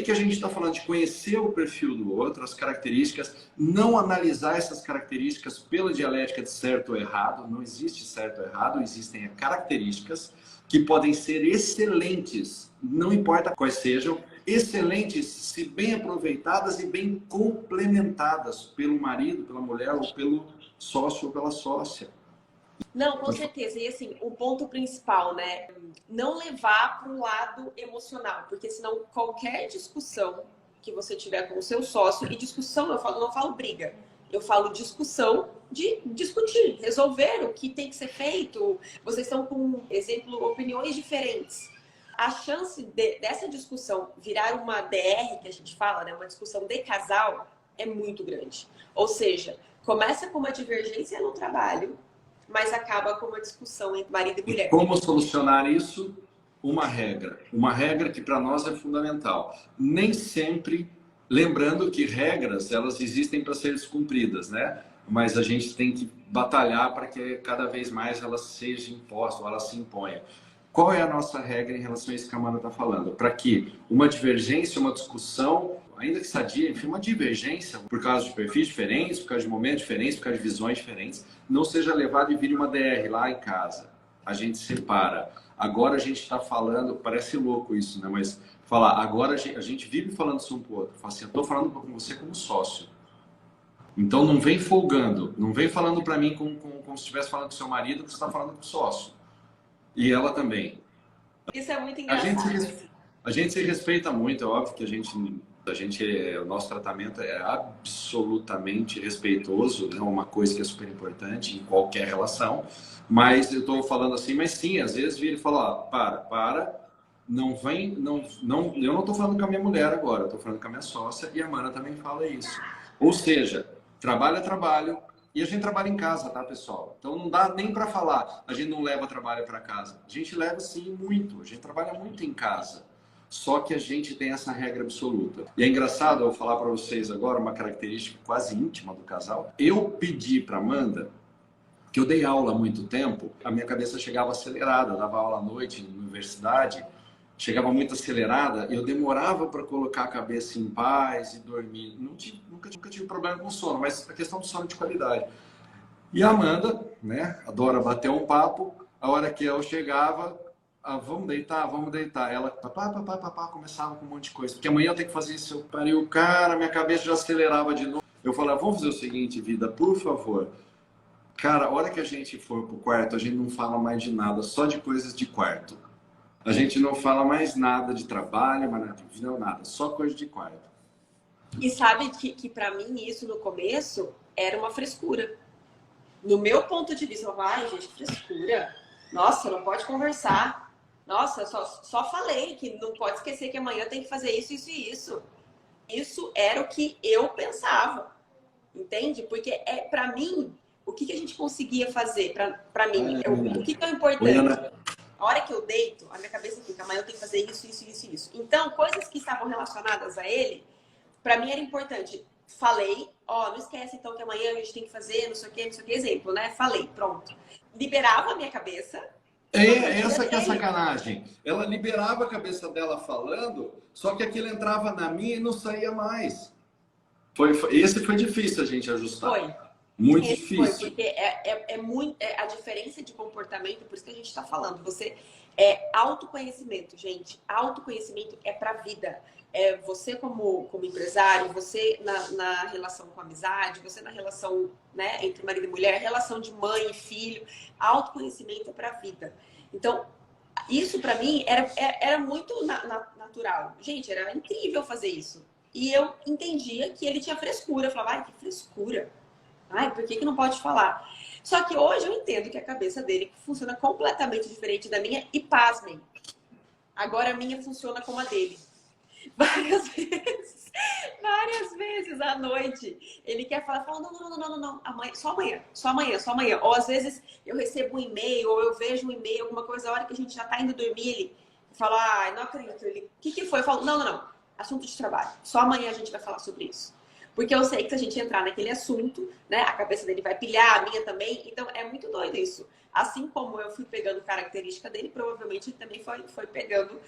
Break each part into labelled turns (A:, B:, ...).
A: aí que a gente está falando de conhecer o perfil do outro, as características, não analisar essas características pela dialética de certo ou errado. Não existe certo ou errado, existem características que podem ser excelentes, não importa quais sejam, excelentes se bem aproveitadas e bem complementadas pelo marido, pela mulher, ou pelo sócio ou pela sócia.
B: Não, com certeza. E assim, o ponto principal, né? Não levar para o lado emocional, porque senão qualquer discussão que você tiver com o seu sócio, e discussão, não falo briga, eu falo discussão de discutir, resolver o que tem que ser feito. Vocês estão com, exemplo, opiniões diferentes. A chance dessa discussão virar uma DR, que a gente fala, né? Uma discussão de casal, é muito grande. Ou seja, começa com uma divergência no trabalho, mas acaba com uma discussão entre marido e mulher.
A: E como solucionar isso? Uma regra que para nós é fundamental. Nem sempre, lembrando que regras, elas existem para ser descumpridas, né? Mas a gente tem que batalhar para que cada vez mais elas sejam impostas, ou elas se imponham. Qual é a nossa regra em relação a isso que a Amanda está falando? Para que uma divergência, uma discussão, ainda que sadia, enfim, uma divergência, por causa de perfis diferentes, por causa de momentos diferentes, por causa de visões diferentes, não seja levado e vire uma DR lá em casa. A gente separa. Agora a gente está falando, parece louco isso, né? Mas falar, agora a gente vive falando isso um para o outro. Fala assim, eu estou falando com você como sócio. Então não vem folgando, não vem falando para mim como se estivesse falando com seu marido, que você está falando com o sócio. E ela também.
B: Isso é muito engraçado.
A: A gente se respeita muito, é óbvio que o nosso tratamento é absolutamente respeitoso, é uma coisa que é super importante em qualquer relação, mas eu estou falando assim, mas sim, às vezes vira e fala, para, não vem, eu não estou falando com a minha mulher agora, eu estou falando com a minha sócia, e a Amanda também fala isso. Ou seja, trabalho é trabalho, e a gente trabalha em casa, tá, pessoal? Então não dá nem para falar, a gente não leva trabalho para casa. A gente leva sim muito, a gente trabalha muito em casa. Só que a gente tem essa regra absoluta. E é engraçado, eu vou falar para vocês agora uma característica quase íntima do casal. Eu pedi para Amanda, que eu dei aula há muito tempo, a minha cabeça chegava acelerada, eu dava aula à noite na universidade, chegava muito acelerada, eu demorava para colocar a cabeça em paz e dormir. Nunca tive problema com sono, mas a questão do sono de qualidade. E a Amanda, né, adora bater um papo, a hora que eu chegava, vamos deitar. Ela, papá, começava com um monte de coisa. Porque amanhã eu tenho que fazer isso. Eu parei o cara, minha cabeça já acelerava de novo. Eu falava, vamos fazer o seguinte, vida, por favor. Cara, a hora que a gente for pro quarto, a gente não fala mais de nada, só de coisas de quarto. A gente não fala mais nada de trabalho, nada, só coisa de quarto.
B: E sabe que para mim isso no começo era uma frescura. No meu ponto de vista, eu falava, ai, gente, frescura. Nossa, não pode conversar. Nossa, só falei que não pode esquecer que amanhã tem que fazer isso, isso e isso. Isso era o que eu pensava. Entende? Porque para mim, o que a gente conseguia fazer para mim, o que é importante? A hora que eu deito, a minha cabeça fica, amanhã eu tenho que fazer isso, isso, isso e isso. Então, coisas que estavam relacionadas a ele, para mim era importante. Falei, não esquece então que amanhã a gente tem que fazer, não sei o que, exemplo, né? Falei, pronto. Liberava a minha cabeça.
A: Essa que é a sacanagem. Ela liberava a cabeça dela falando, só que aquilo entrava na minha e não saía mais. Esse foi difícil a gente ajustar.
B: Foi.
A: Muito difícil.
B: Foi, porque a diferença de comportamento, por isso que a gente está falando. Autoconhecimento, gente. Autoconhecimento é para a vida. Você como empresário, você na relação com amizade, você na relação, né, entre marido e mulher, relação de mãe e filho. Autoconhecimento é para a vida. Então, isso para mim era muito natural. Gente, era incrível fazer isso. E eu entendia que ele tinha frescura. Eu falava, ai, que frescura. Ai, por que não pode falar? Só que hoje eu entendo que a cabeça dele funciona completamente diferente da minha. E pasmem, agora a minha funciona como a dele. Várias vezes à noite ele quer falar, não, só amanhã. Ou às vezes eu recebo um e-mail, ou eu vejo um e-mail, alguma coisa, a hora que a gente já tá indo dormir, ele fala, ai, não acredito. Ele, o que foi? Eu falo, não, assunto de trabalho. Só amanhã a gente vai falar sobre isso. Porque eu sei que se a gente entrar naquele assunto, né, a cabeça dele vai pilhar, a minha também. Então é muito doido isso. Assim como eu fui pegando característica dele, provavelmente ele também foi pegando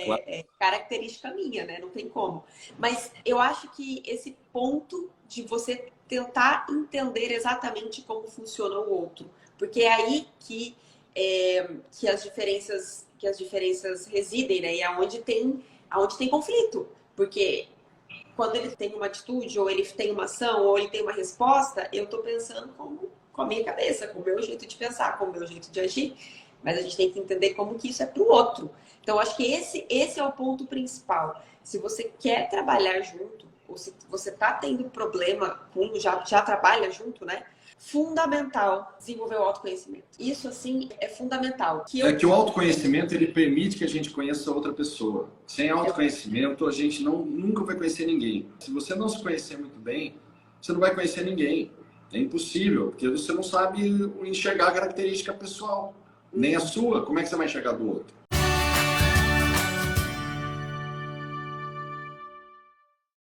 A: Claro.
B: característica minha, né? Não tem como. Mas eu acho que esse ponto de você tentar entender exatamente como funciona o outro, porque é aí que as diferenças residem, né? E é aonde tem conflito, porque quando ele tem uma atitude, ou ele tem uma ação, ou ele tem uma resposta, eu estou pensando com a minha cabeça, com o meu jeito de pensar, com o meu jeito de agir. Mas a gente tem que entender como que isso é para o outro. Então, acho que esse é o ponto principal. Se você quer trabalhar junto, ou se você está tendo problema com, já trabalha junto, né? Fundamental desenvolver o autoconhecimento. Isso, assim, é fundamental.
A: É que o autoconhecimento, ele permite que a gente conheça outra pessoa. Sem autoconhecimento, a gente nunca vai conhecer ninguém. Se você não se conhecer muito bem, você não vai conhecer ninguém. É impossível, porque você não sabe enxergar a característica pessoal. Nem a sua. Como é que você vai enxergar do outro?